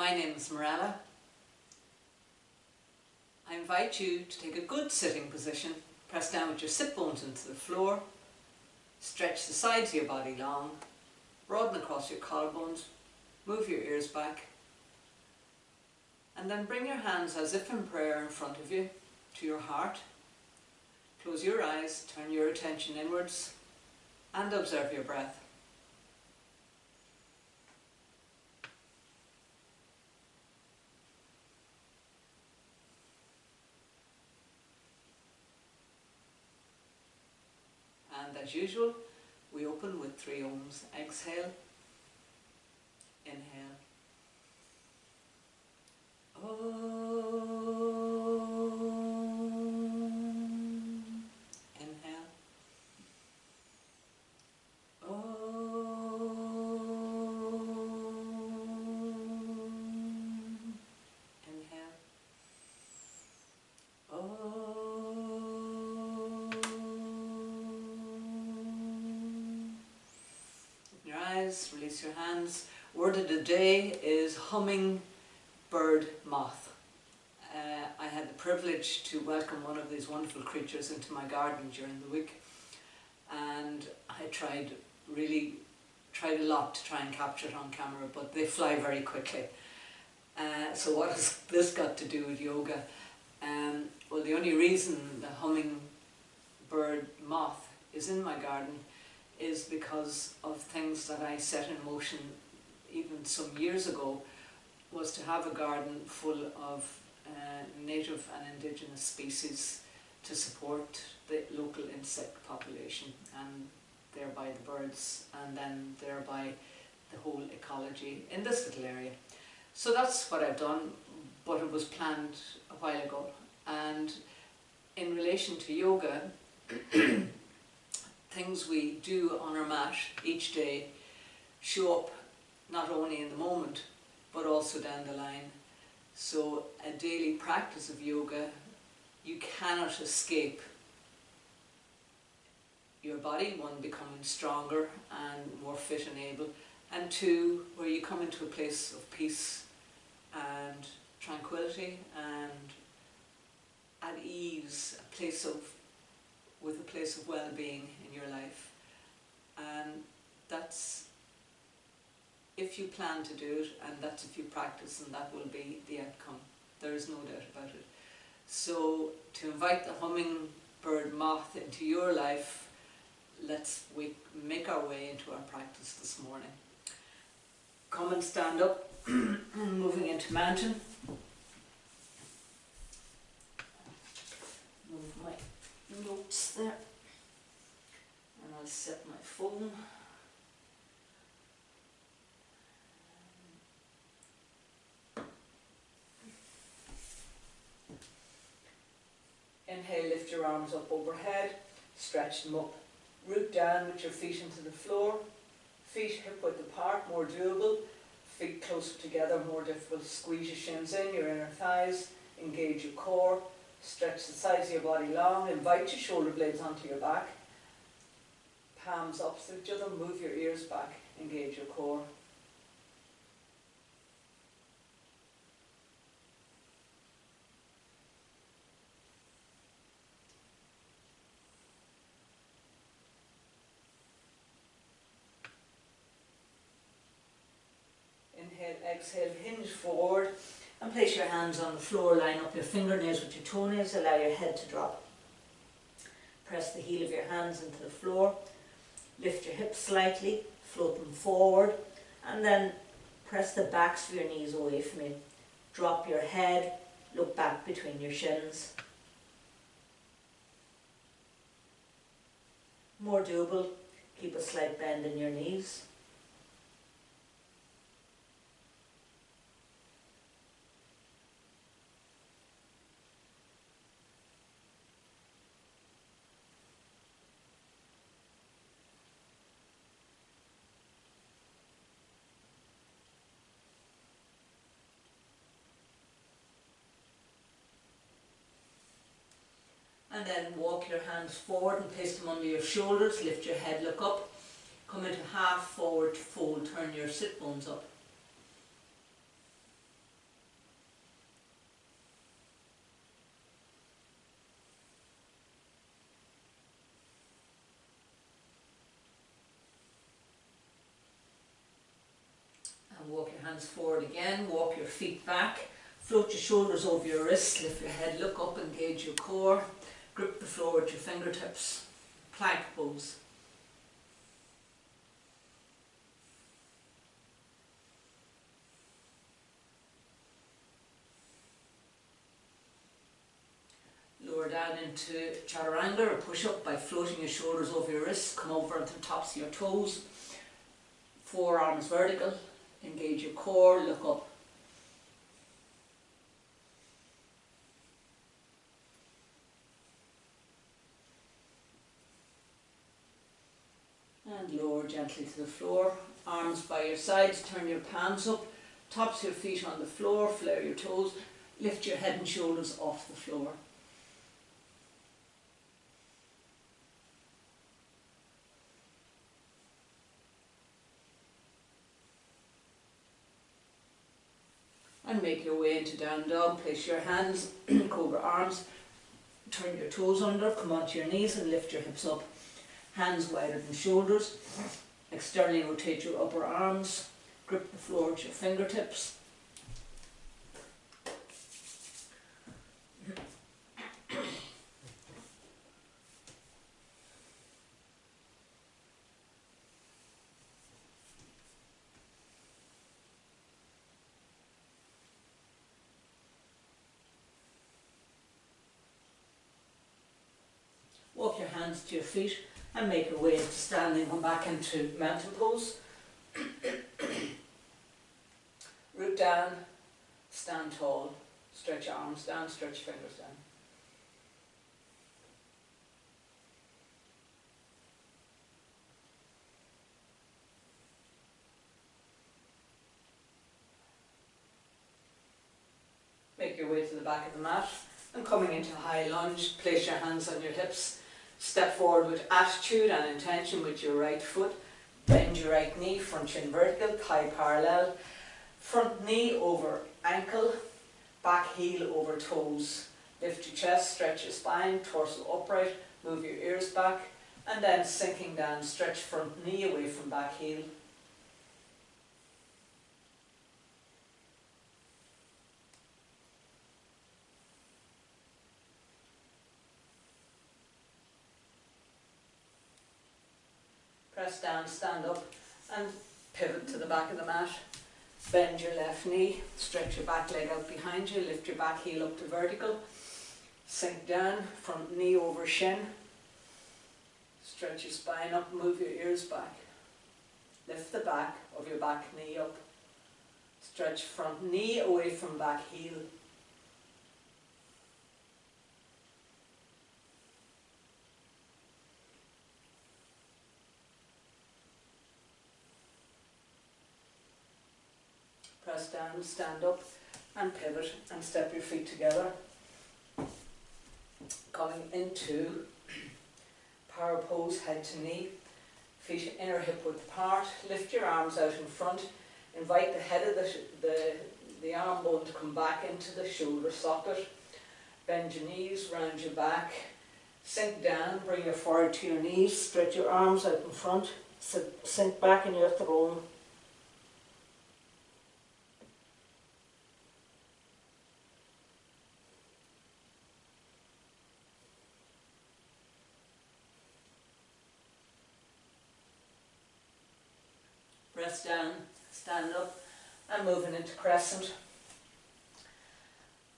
My name is Marella. I invite you to take a good sitting position. Press down with your sit bones into the floor. Stretch the sides of your body long. Broaden across your collarbones. Move your ears back. And then bring your hands as if in prayer in front of you to your heart. Close your eyes, turn your attention inwards and observe your breath. And as usual, we open with 3 ohms. Exhale, inhale. Inhale. Inhale. Open your eyes, release your hands. Word of the day is Humming Bird Moth. I had the privilege to welcome one of these wonderful creatures into my garden during the week, and I tried a lot to try and capture it on camera, but they fly very quickly. So what has this got to do with yoga? Well, the only reason the humming bird moth is in my garden is because of things that I set in motion even some years ago, was to have a garden full of native and indigenous species to support the local insect population and thereby the birds, and then thereby the whole ecology in this little area. So that's what I've done, but it was planned a while ago. And in relation to yoga, things we do on our mat each day show up not only in the moment but also down the line. So a daily practice of yoga, you cannot escape your body, 1, becoming stronger and more fit and able, and 2, where you come into a place of peace and tranquility and at ease, with a place of well-being in your life. And that's if you plan to do it, and that's if you practice, and that will be the outcome. There is no doubt about it. So to invite the humming bird moth into your life, let's make our way into our practice this morning. Come and stand up, moving into mountain. Move my notes there, and I'll set my phone. Inhale, lift your arms up overhead, stretch them up. Root down with your feet into the floor. Feet hip-width apart, more doable. Feet closer together, more difficult. Squeeze your shins in, your inner thighs. Engage your core. Stretch the sides of your body long. Invite your shoulder blades onto your back. Palms opposite each other. Move your ears back. Engage your core. Inhale, exhale, hinge forward and place your hands on the floor. Line up your fingernails with your toenails. Allow your head to drop. Press the heel of your hands into the floor. Lift your hips slightly, float them forward, and then press the backs of your knees away from you. Drop your head, look back between your shins. More doable, keep a slight bend in your knees. And then walk your hands forward and place them under your shoulders. Lift your head, look up. Come into half forward fold, turn your sit bones up. hands forward again, walk your feet back, float your shoulders over your wrists, lift your head, look up, engage your core, grip the floor with your fingertips, plank pose. Lower down into chaturanga or push up by floating your shoulders over your wrists, come over onto the tops of your toes, forearms vertical, engage your core, look up. And lower gently to the floor, arms by your sides, turn your palms up, tops of your feet on the floor, flare your toes, lift your head and shoulders off the floor. And make your way into down dog. Place your hands, cobra arms, turn your toes under, come onto your knees and lift your hips up. Hands wider than shoulders. Externally rotate your upper arms, grip the floor with your fingertips. Walk your hands to your feet and make your way into standing. Come back into mountain pose. Root down, stand tall, stretch your arms down, stretch your fingers down. Make your way to the back of the mat and coming into high lunge, place your hands on your hips. Step forward with attitude and intention with your right foot. Bend your right knee, front shin vertical, thigh parallel. Front knee over ankle, back heel over toes. Lift your chest, stretch your spine, torso upright, move your ears back, and then sinking down, stretch front knee away from back heel. Press down, stand up and pivot to the back of the mat. Bend your left knee, stretch your back leg out behind you, lift your back heel up to vertical. Sink down, front knee over shin. Stretch your spine up, move your ears back. Lift the back of your back knee up. Stretch front knee away from back heel. Press down, stand up and pivot and step your feet together. Coming into power pose, head to knee, feet inner hip width apart. Lift your arms out in front. Invite the head of the arm bone to come back into the shoulder socket. Bend your knees, round your back. Sink down, bring your forehead to your knees. Stretch your arms out in front. Sink back in your throne. Press down, stand up and moving into crescent.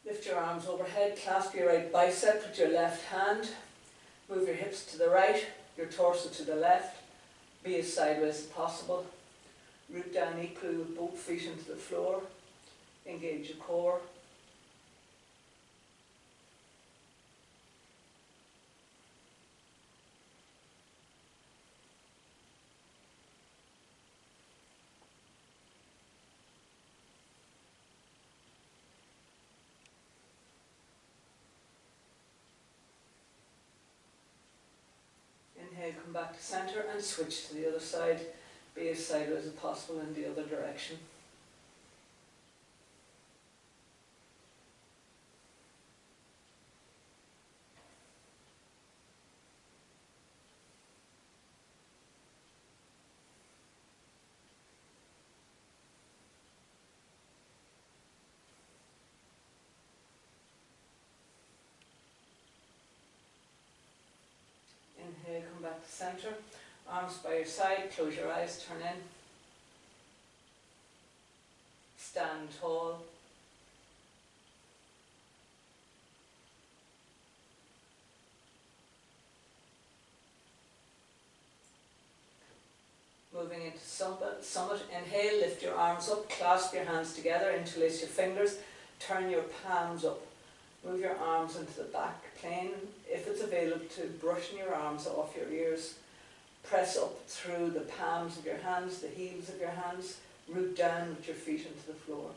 Lift your arms overhead, clasp your right bicep with your left hand. Move your hips to the right, your torso to the left. Be as sideways as possible. Root down equally with both feet into the floor. Engage your core. Inhale, come back to centre and switch to the other side. Be as sideways as possible in the other direction. centre. Arms by your side, close your eyes, turn in. Stand tall. Moving into summit. Inhale, lift your arms up, clasp your hands together, interlace your fingers, turn your palms up. Move your arms into the back plane, if it's available, to brushing your arms off your ears. Press up through the palms of your hands, the heels of your hands, root down with your feet into the floor.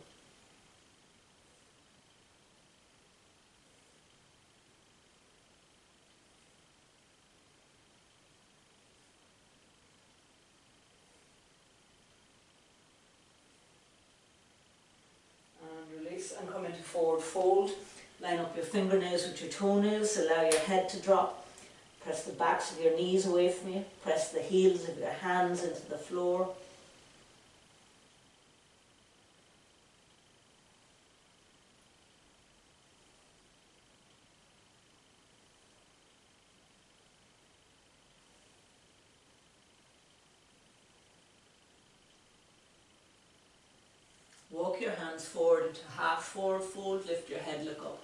And release and come into forward fold. Line up your fingernails with your toenails, allow your head to drop. Press the backs of your knees away from you. Press the heels of your hands into the floor. Walk your hands forward into half forward fold, lift your head, look up.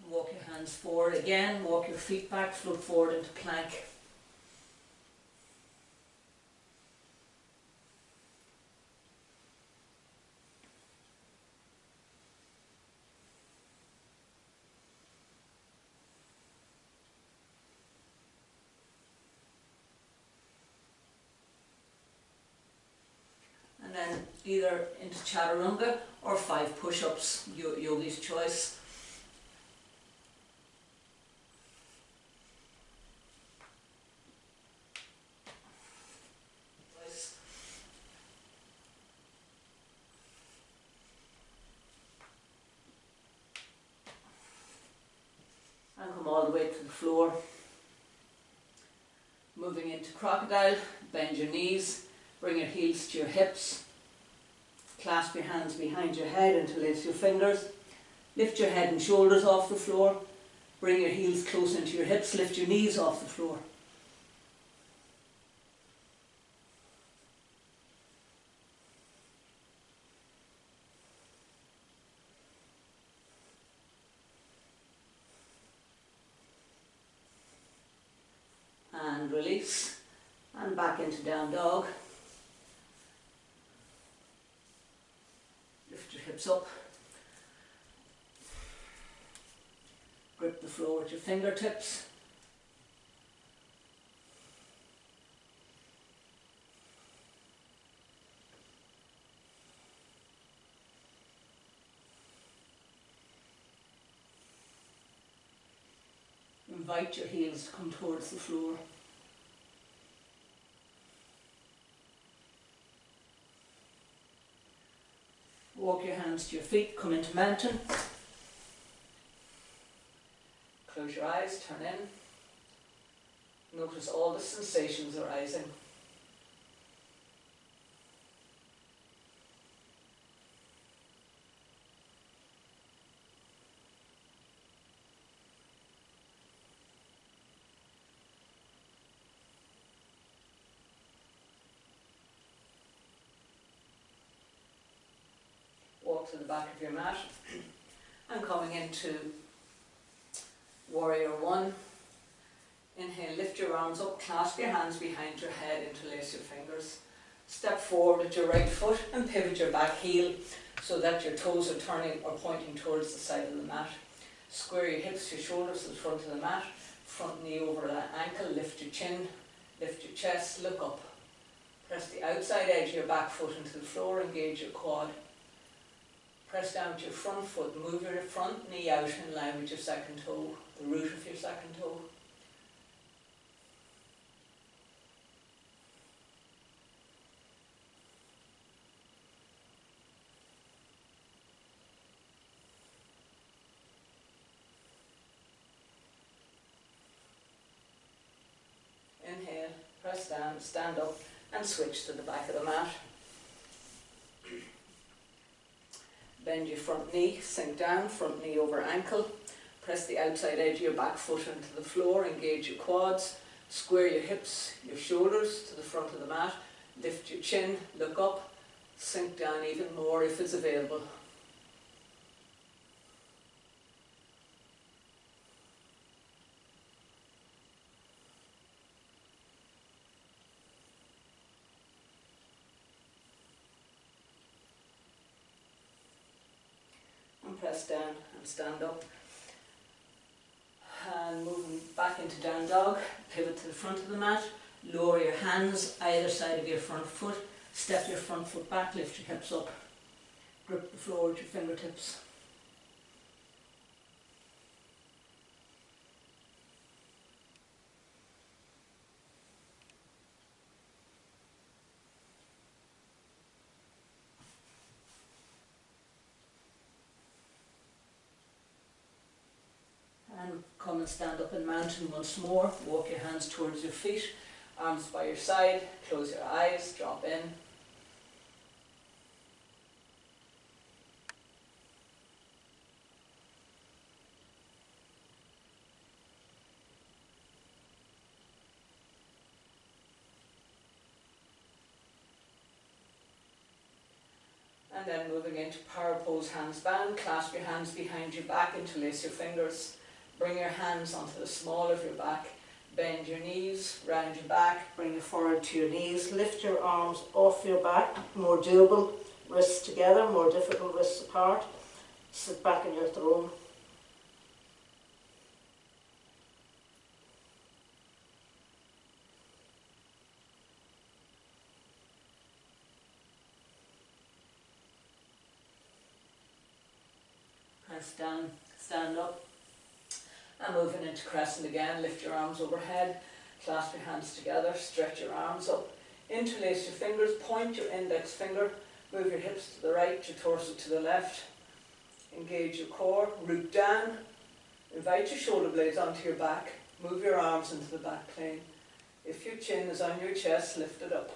Walk your hands forward again, walk your feet back, float forward into plank. And then either into chaturanga or 5 push-ups, yogi's choice. And come all the way to the floor. Moving into crocodile, bend your knees, bring your heels to your hips, clasp your hands behind your head, interlace your fingers, lift your head and shoulders off the floor, bring your heels close into your hips, lift your knees off the floor. And release, and back into down dog. Lift your hips up. Grip the floor with your fingertips. Invite your heels to come towards the floor. Walk your hands to your feet, come into mountain. Close your eyes, turn in. Notice all the sensations arising. Walk to the back of your mat and coming into warrior one. Inhale, lift your arms up, clasp your hands behind your head, interlace your fingers. Step forward with your right foot and pivot your back heel so that your toes are turning or pointing towards the side of the mat. Square your hips, your shoulders to the front of the mat, front knee over the ankle, lift your chin, lift your chest, look up. Press the outside edge of your back foot into the floor, engage your quad. Press down with your front foot, move your front knee out in line with your second toe, the root of your second toe. and stand up and switch to the back of the mat. Bend your front knee, sink down, front knee over ankle. Press the outside edge of your back foot into the floor, engage your quads, square your hips, your shoulders to the front of the mat, lift your chin, look up, sink down even more if it's available. And press down and stand up. And moving back into down dog, pivot to the front of the mat, lower your hands either side of your front foot, step your front foot back, lift your hips up, grip the floor with your fingertips. And come and stand up in mountain once more. Walk your hands towards your feet, arms by your side, close your eyes, drop in. And then moving into power pose, hands bound, clasp your hands behind your back, interlace your fingers. Bring your hands onto the small of your back, bend your knees, round your back, bring you forward to your knees, lift your arms off your back, more doable, wrists together, more difficult, wrists apart. Sit back in your throne. Press down, stand up. And moving into crescent again, lift your arms overhead, clasp your hands together, stretch your arms up, interlace your fingers, point your index finger, move your hips to the right, your torso to the left, engage your core, root down, invite your shoulder blades onto your back, move your arms into the back plane. If your chin is on your chest, lift it up.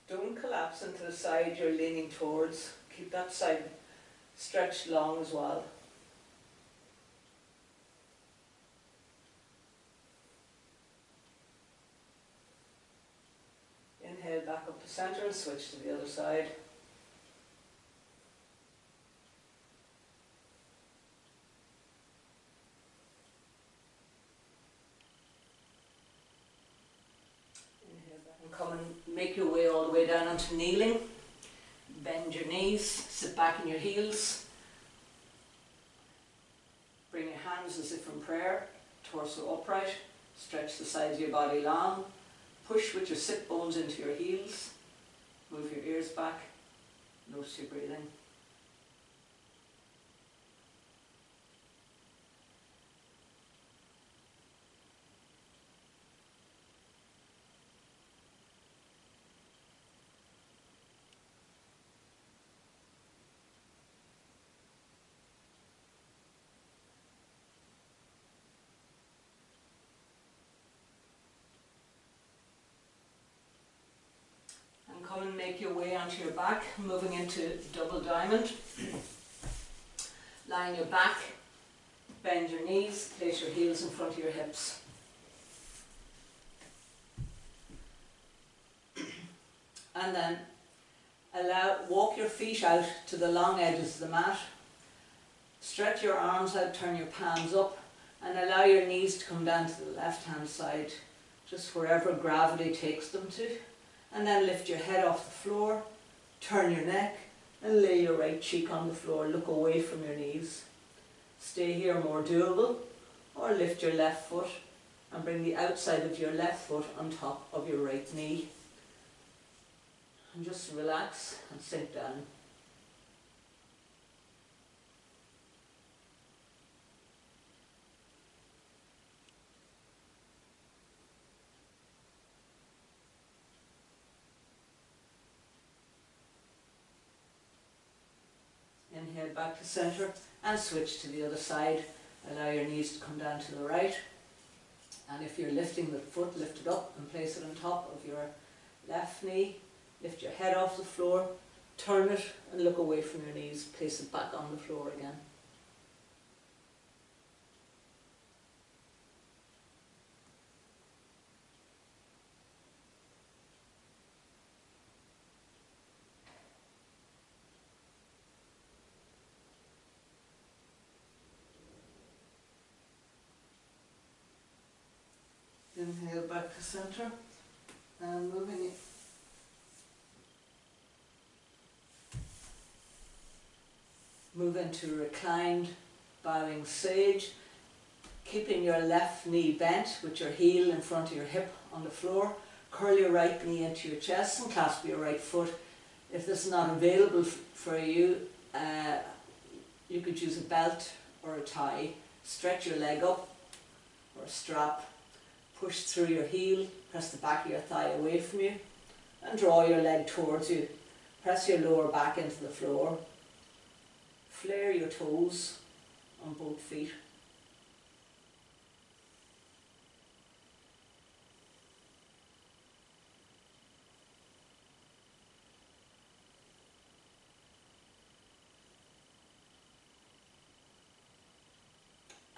Don't collapse into the side you're leaning towards. Keep that side stretched long as well. Inhale back up to center and switch to the other side. Inhale back and come and make your way all the way down onto kneeling. Bend your knees, sit back in your heels. Bring your hands as if in prayer, torso upright, stretch the sides of your body long. Push with your sit bones into your heels. Move your ears back. Notice your breathing. Come and make your way onto your back, moving into double diamond. Lie on your back, bend your knees, place your heels in front of your hips. And then walk your feet out to the long edges of the mat. Stretch your arms out, turn your palms up, and allow your knees to come down to the left hand side, just wherever gravity takes them to. And then lift your head off the floor, turn your neck, and lay your right cheek on the floor. Look away from your knees. Stay here, more doable. Or lift your left foot and bring the outside of your left foot on top of your right knee. And just relax and sink down. Inhale back to center and switch to the other side. Allow your knees to come down to the right. And if you're lifting the foot, lift it up and place it on top of your left knee. Lift your head off the floor, turn it and look away from your knees. Place it back on the floor again. Inhale back to center and moving it. Move into reclined bowing sage, keeping your left knee bent with your heel in front of your hip on the floor. Curl your right knee into your chest and clasp your right foot. If this is not available for you, you could use a belt or a tie. Stretch your leg up or a strap. Push through your heel, press the back of your thigh away from you and draw your leg towards you. Press your lower back into the floor. Flare your toes on both feet.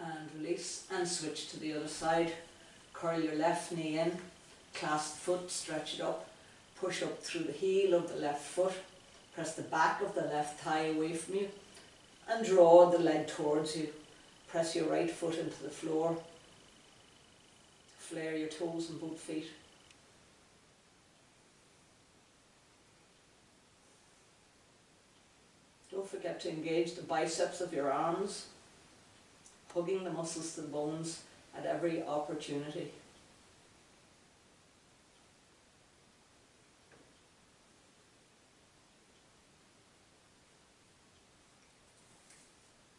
And release and switch to the other side. Curl your left knee in, clasp the foot, stretch it up, push up through the heel of the left foot, press the back of the left thigh away from you and draw the leg towards you. Press your right foot into the floor, flare your toes on both feet. Don't forget to engage the biceps of your arms, hugging the muscles to the bones at every opportunity.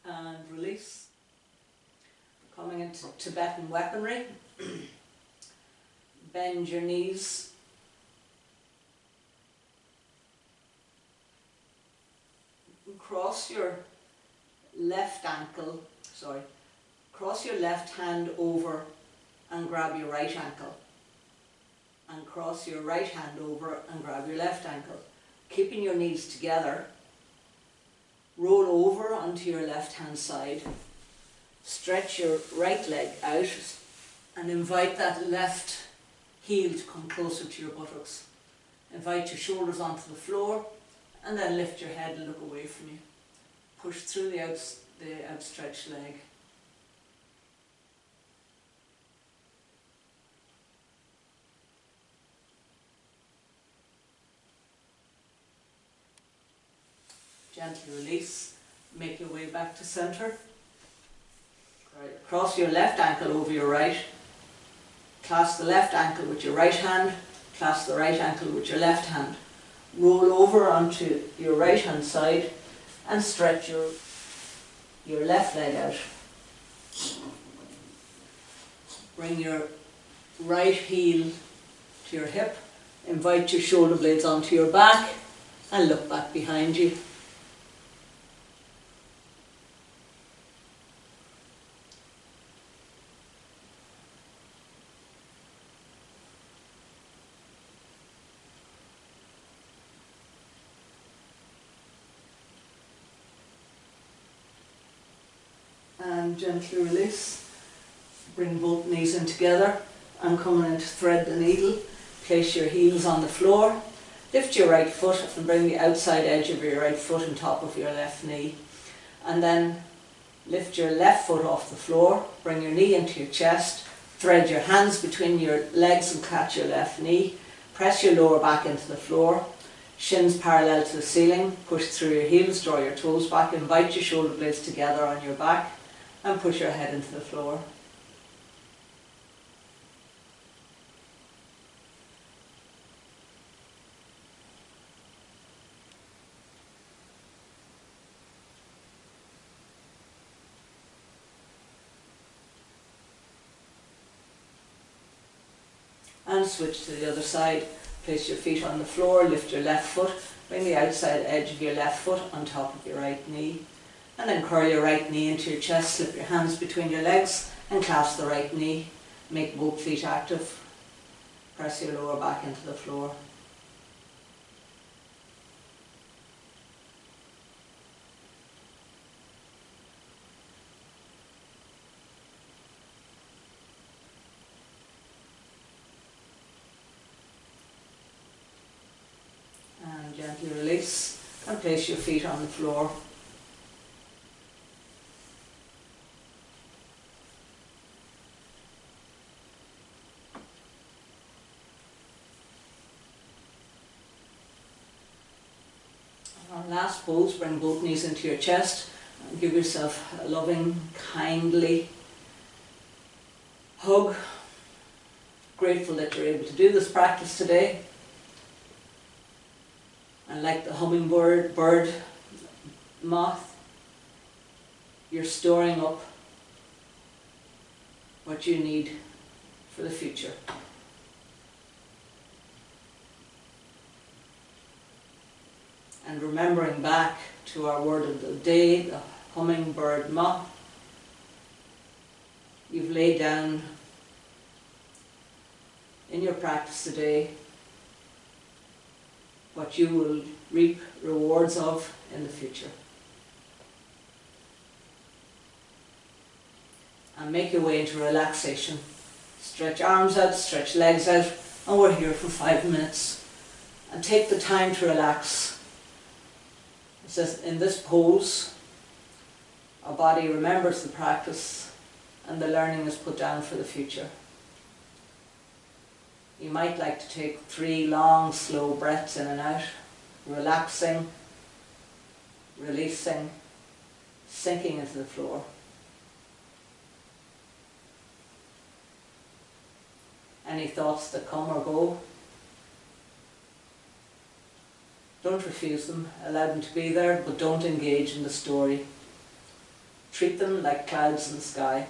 And release. Coming into Tibetan weaponry. Bend your knees. Cross your left ankle, cross your left hand over and grab your right ankle. And cross your right hand over and grab your left ankle. Keeping your knees together, roll over onto your left hand side. Stretch your right leg out and invite that left heel to come closer to your buttocks. Invite your shoulders onto the floor and then lift your head and look away from you. Push through the outstretched leg. Gently release, make your way back to center. Cross your left ankle over your right. Clasp the left ankle with your right hand. Clasp the right ankle with your left hand. Roll over onto your right hand side and stretch your left leg out. Bring your right heel to your hip. Invite your shoulder blades onto your back and look back behind you. And gently release. Bring both knees in together and coming in to thread the needle. Place your heels on the floor. Lift your right foot and bring the outside edge of your right foot on top of your left knee. And then lift your left foot off the floor. Bring your knee into your chest. Thread your hands between your legs and catch your left knee. Press your lower back into the floor. Shins parallel to the ceiling. Push through your heels, draw your toes back. Invite your shoulder blades together on your back. And push your head into the floor. And switch to the other side. Place your feet on the floor, lift your left foot, bring the outside edge of your left foot on top of your right knee. And then curl your right knee into your chest, slip your hands between your legs and clasp the right knee. Make both feet active. Press your lower back into the floor. And gently release and place your feet on the floor. Our last pose, bring both knees into your chest and give yourself a loving, kindly hug. Grateful that you're able to do this practice today. And like the humming bird moth, you're storing up what you need for the future. And remembering back to our word of the day, the humming bird moth, you've laid down in your practice today what you will reap rewards of in the future. And make your way into relaxation. Stretch arms out, stretch legs out, and we're here for 5 minutes. And take the time to relax. It says in this pose, our body remembers the practice and the learning is put down for the future. You might like to take 3 long, slow breaths in and out, relaxing, releasing, sinking into the floor. Any thoughts that come or go, don't refuse them, allow them to be there, but don't engage in the story. Treat them like clouds in the sky.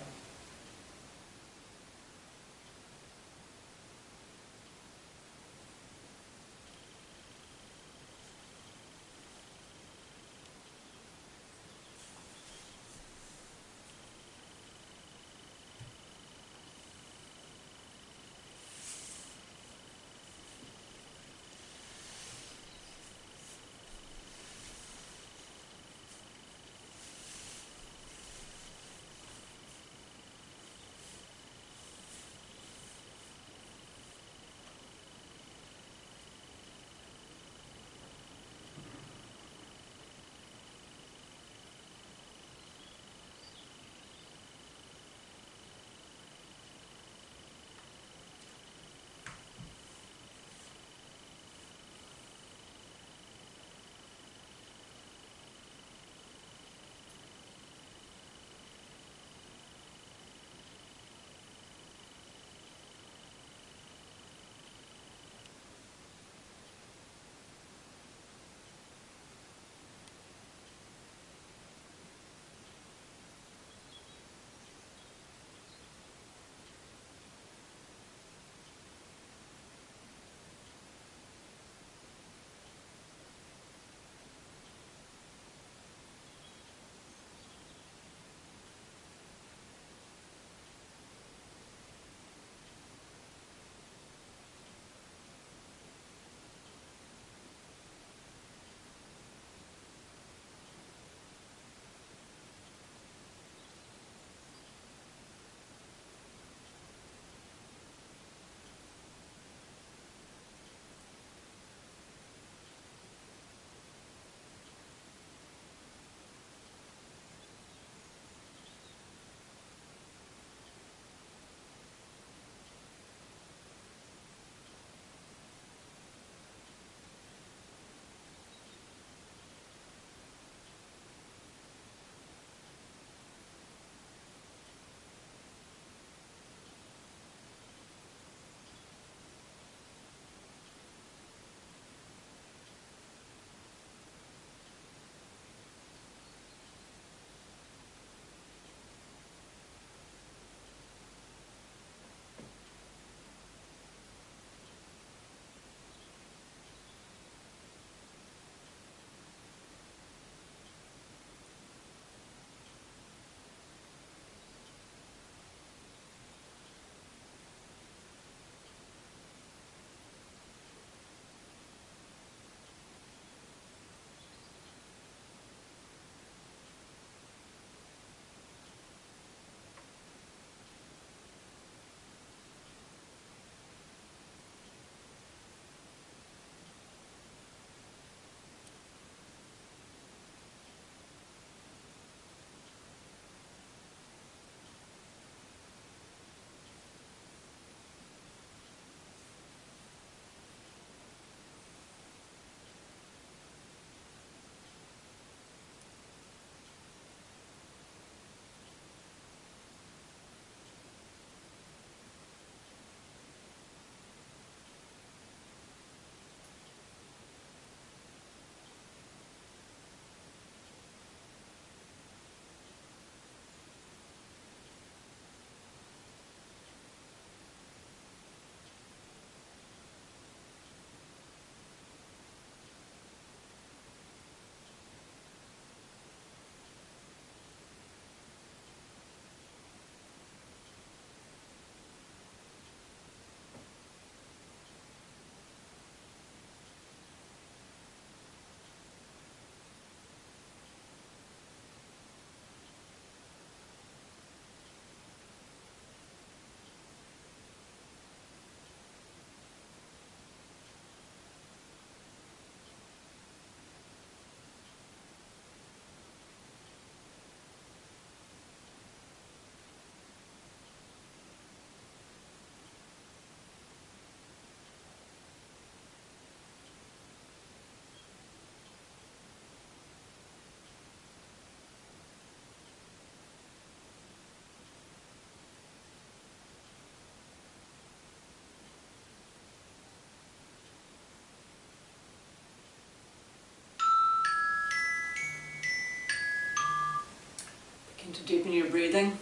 And to deepen your breathing,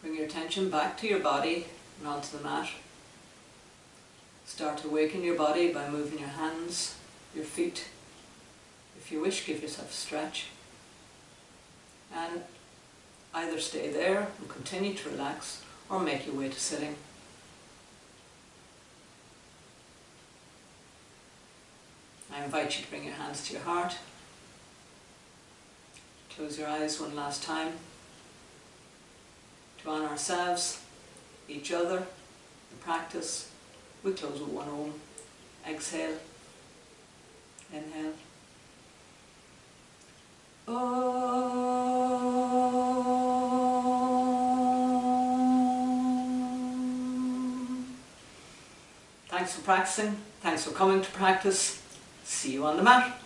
bring your attention back to your body and onto the mat. Start to awaken your body by moving your hands, your feet. If you wish, give yourself a stretch. And either stay there and continue to relax, or make your way to sitting. I invite you to bring your hands to your heart. Close your eyes one last time. To honour ourselves, each other, the practice, we close with one Om. Exhale. Inhale. Om. Thanks for practicing. Thanks for coming to practice. See you on the mat.